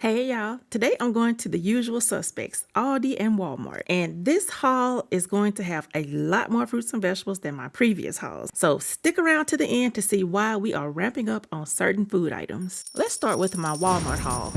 Hey y'all, today I'm going to the usual suspects, Aldi and Walmart. And this haul is going to have a lot more fruits and vegetables than my previous hauls. So stick around to the end to see why we are ramping up on certain food items. Let's start with my Walmart haul.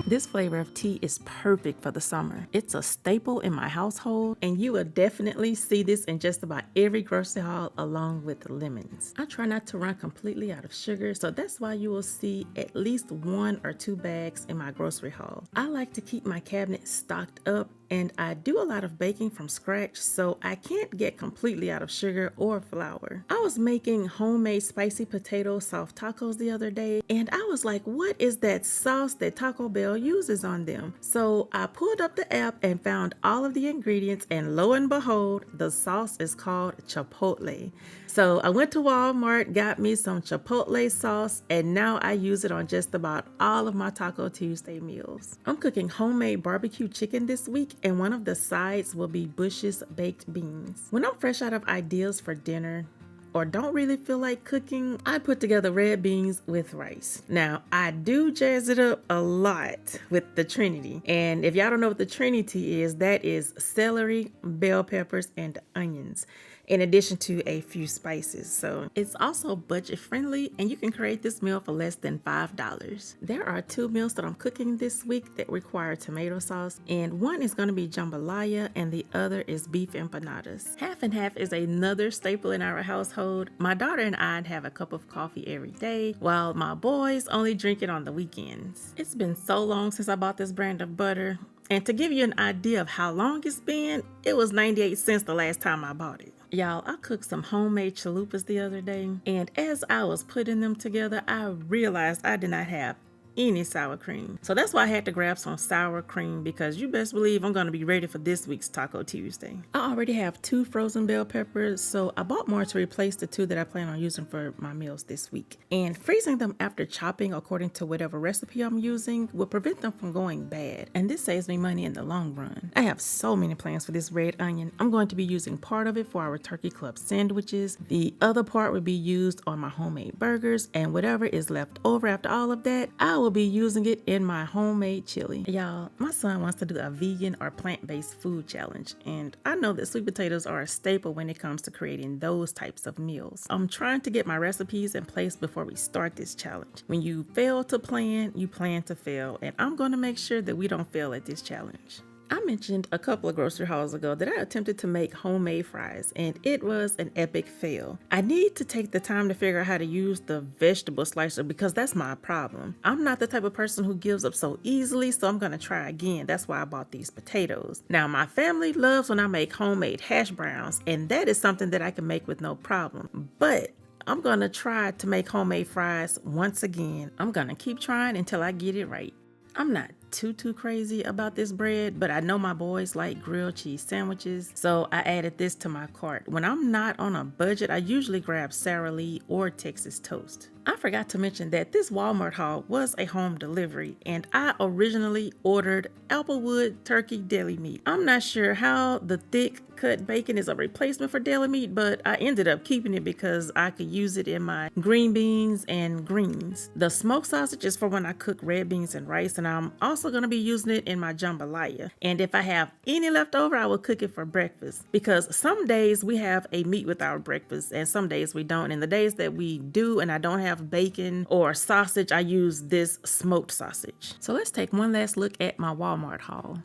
This flavor of tea is perfect for the summer. It's a staple in my household, and you will definitely see this in just about every grocery haul along with lemons. I try not to run completely out of sugar, so that's why you will see at least 1 or 2 bags in my grocery haul. I like to keep my cabinet stocked up, and I do a lot of baking from scratch, so I can't get completely out of sugar or flour. I was making homemade spicy potato soft tacos the other day, and I was like, what is that sauce that Taco Bell uses on them? So I pulled up the app and found all of the ingredients, and lo and behold, the sauce is called Chipotle. So I went to Walmart, got me some Chipotle sauce, and now I use it on just about all of my Taco Tuesday meals. I'm cooking homemade barbecue chicken this week, and one of the sides will be Bush's baked beans. When I'm fresh out of ideas for dinner, or don't really feel like cooking, I put together red beans with rice. Now, I do jazz it up a lot with the Trinity. And if y'all don't know what the Trinity is, that is celery, bell peppers, and onions, in addition to a few spices. So it's also budget friendly, and you can create this meal for less than $5. There are 2 meals that I'm cooking this week that require tomato sauce, and one is going to be jambalaya and the other is beef empanadas. Half and half is another staple in our household. My daughter and I have a cup of coffee every day, while my boys only drink it on the weekends. It's been so long since I bought this brand of butter, and to give you an idea of how long it's been, it was 98 cents the last time I bought it. Y'all, I cooked some homemade chalupas the other day, and as I was putting them together, I realized I did not have any sour cream. So that's why I had to grab some sour cream, because you best believe I'm going to be ready for this week's Taco Tuesday. I already have 2 frozen bell peppers, so I bought more to replace the 2 that I plan on using for my meals this week. And freezing them after chopping according to whatever recipe I'm using will prevent them from going bad, and this saves me money in the long run. I have so many plans for this red onion. I'm going to be using part of it for our turkey club sandwiches. The other part will be used on my homemade burgers, and whatever is left over after all of that, I will be using it in my homemade chili. Y'all, my son wants to do a vegan or plant-based food challenge, and I know that sweet potatoes are a staple when it comes to creating those types of meals. I'm trying to get my recipes in place before we start this challenge. When you fail to plan, you plan to fail, and I'm going to make sure that we don't fail at this challenge. I mentioned a couple of grocery hauls ago that I attempted to make homemade fries, and it was an epic fail. I need to take the time to figure out how to use the vegetable slicer, because that's my problem. I'm not the type of person who gives up so easily, so I'm gonna try again. That's why I bought these potatoes. Now, my family loves when I make homemade hash browns, and that is something that I can make with no problem. But I'm gonna try to make homemade fries once again. I'm gonna keep trying until I get it right. I'm not too crazy about this bread, but I know my boys like grilled cheese sandwiches, so I added this to my cart. When I'm not on a budget, I usually grab Sara Lee or Texas Toast. I forgot to mention that this Walmart haul was a home delivery, and I originally ordered Applewood turkey deli meat. I'm not sure how the thick cut bacon is a replacement for deli meat, but I ended up keeping it because I could use it in my green beans and greens. The smoked sausage is for when I cook red beans and rice, and I'm also going to be using it in my jambalaya. And if I have any left over, I will cook it for breakfast, because some days we have a meat with our breakfast and some days we don't. And the days that we do and I don't have bacon or sausage, I use this smoked sausage. So let's take one last look at my Walmart haul.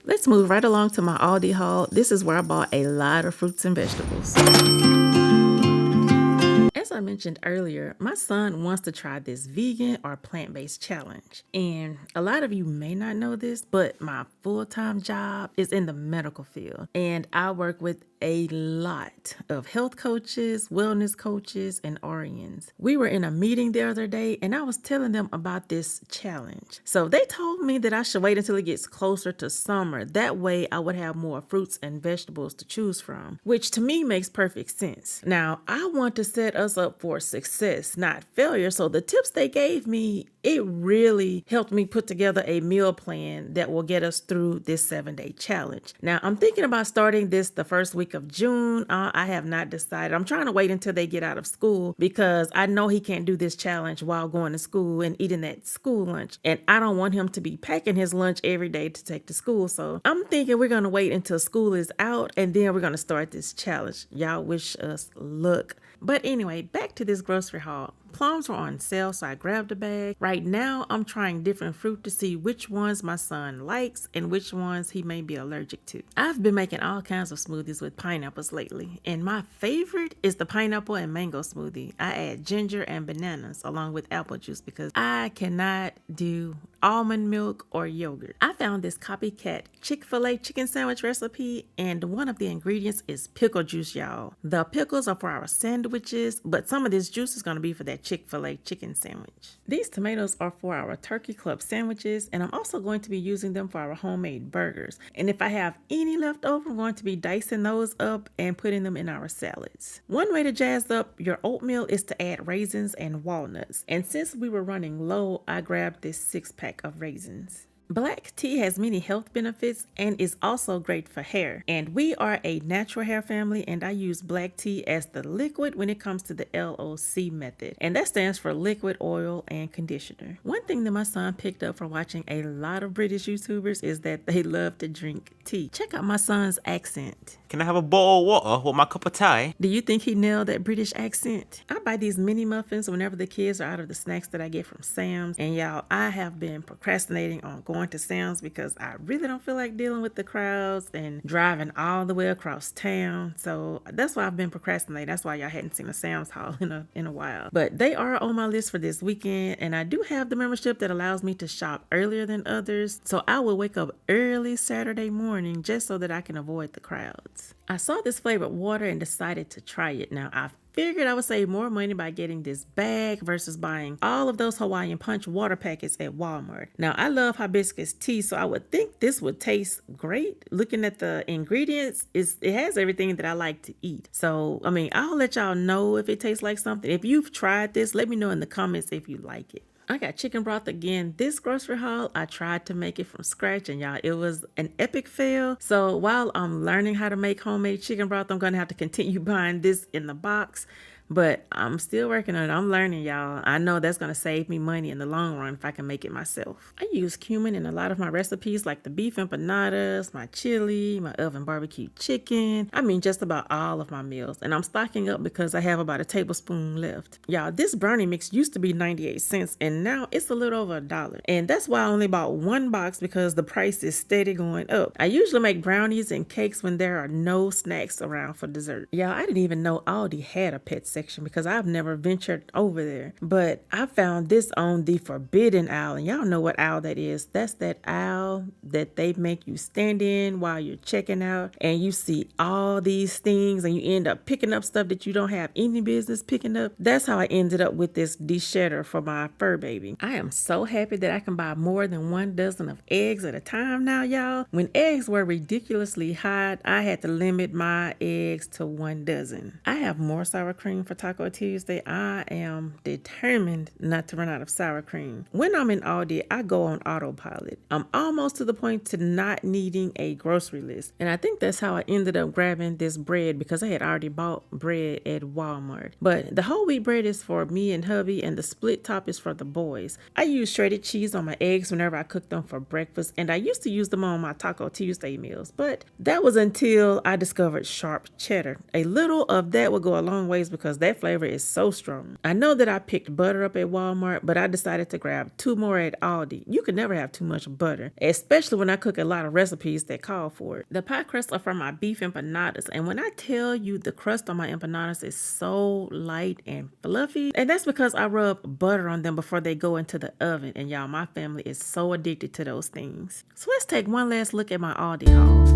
Let's move right along to my Aldi haul. This is where I bought a lot of fruits and vegetables. As I mentioned earlier, my son wants to try this vegan or plant-based challenge. And a lot of you may not know this, but my full-time job is in the medical field. And I work with a lot of health coaches, wellness coaches, and RNs. We were in a meeting the other day, and I was telling them about this challenge. So they told me that I should wait until it gets closer to summer. That way I would have more fruits and vegetables to choose from, which to me makes perfect sense. Now, I want to set us up for success, not failure. So the tips they gave me, It really helped me put together a meal plan that will get us through this 7-day challenge. Now, I'm thinking about starting this the first week of June. I have not decided. I'm trying to wait until they get out of school because I know he can't do this challenge while going to school and eating that school lunch. And I don't want him to be packing his lunch every day to take to school. So I'm thinking we're going to wait until school is out and then we're going to start this challenge. Y'all wish us luck. But anyway, back to this grocery haul. Plums were on sale, so I grabbed a bag. Right now, I'm trying different fruit to see which ones my son likes and which ones he may be allergic to. I've been making all kinds of smoothies with pineapples lately, and my favorite is the pineapple and mango smoothie. I add ginger and bananas along with apple juice because I cannot do almond milk or yogurt. I found this copycat Chick-fil-A chicken sandwich recipe, and one of the ingredients is pickle juice, y'all. The pickles are for our sandwiches, but some of this juice is going to be for that Chick-fil-A chicken sandwich. These tomatoes are for our turkey club sandwiches, and I'm also going to be using them for our homemade burgers. And if I have any left over, I'm going to be dicing those up and putting them in our salads. One way to jazz up your oatmeal is to add raisins and walnuts. And since we were running low, I grabbed this 6-pack of raisins. Black tea has many health benefits and is also great for hair. And we are a natural hair family, and I use black tea as the liquid when it comes to the LOC method. And that stands for liquid, oil, and conditioner. One thing that my son picked up from watching a lot of British YouTubers is that they love to drink tea. Check out my son's accent. Can I have a bowl of water with my cup of tea? Do you think he nailed that British accent? I buy these mini muffins whenever the kids are out of the snacks that I get from Sam's. And y'all, I have been procrastinating on going to Sam's because I really don't feel like dealing with the crowds and driving all the way across town. So that's why I've been procrastinating. That's why y'all hadn't seen a Sam's haul in a while. But they are on my list for this weekend, and I do have the membership that allows me to shop earlier than others. So I will wake up early Saturday morning just so that I can avoid the crowds. I saw this flavored water and decided to try it. Now, I figured I would save more money by getting this bag versus buying all of those Hawaiian Punch water packets at Walmart. Now, I love hibiscus tea, so I would think this would taste great. Looking at the ingredients, it has everything that I like to eat. So, I'll let y'all know if it tastes like something. If you've tried this, let me know in the comments if you like it. I got chicken broth again. This grocery haul, I tried to make it from scratch, and y'all, it was an epic fail. So while I'm learning how to make homemade chicken broth, I'm going to have to continue buying this in the box. But I'm still working on it. I'm learning, y'all. I know that's going to save me money in the long run if I can make it myself. I use cumin in a lot of my recipes, like the beef empanadas, my chili, my oven barbecue chicken. Just about all of my meals. And I'm stocking up because I have about a tablespoon left. Y'all, this brownie mix used to be 98 cents, and now it's a little over $1. And that's why I only bought one box, because the price is steady going up. I usually make brownies and cakes when there are no snacks around for dessert. Y'all, I didn't even know Aldi had a pet section because I've never ventured over there. But I found this on the forbidden aisle, and y'all know what aisle that is. That's that aisle that they make you stand in while you're checking out, and you see all these things and you end up picking up stuff that you don't have any business picking up. That's how I ended up with this de-shedder for my fur baby. I am so happy that I can buy more than 1 dozen of eggs at a time now, y'all. When eggs were ridiculously high, I had to limit my eggs to 1 dozen. I have more sour cream for Taco Tuesday. I am determined not to run out of sour cream. When I'm in Aldi, I go on autopilot. I'm almost to the point to not needing a grocery list. And I think that's how I ended up grabbing this bread, because I had already bought bread at Walmart. But the whole wheat bread is for me and hubby, and the split top is for the boys. I use shredded cheese on my eggs whenever I cook them for breakfast, and I used to use them on my Taco Tuesday meals. But that was until I discovered sharp cheddar. A little of that would go a long ways because that flavor is so strong. I know that I picked butter up at Walmart, but I decided to grab 2 more at Aldi. You can never have too much butter, especially when I cook a lot of recipes that call for it. The pie crusts are from my beef empanadas, and when I tell you the crust on my empanadas is so light and fluffy, and that's because I rub butter on them before they go into the oven. And y'all, my family is so addicted to those things. So let's take one last look at my Aldi haul.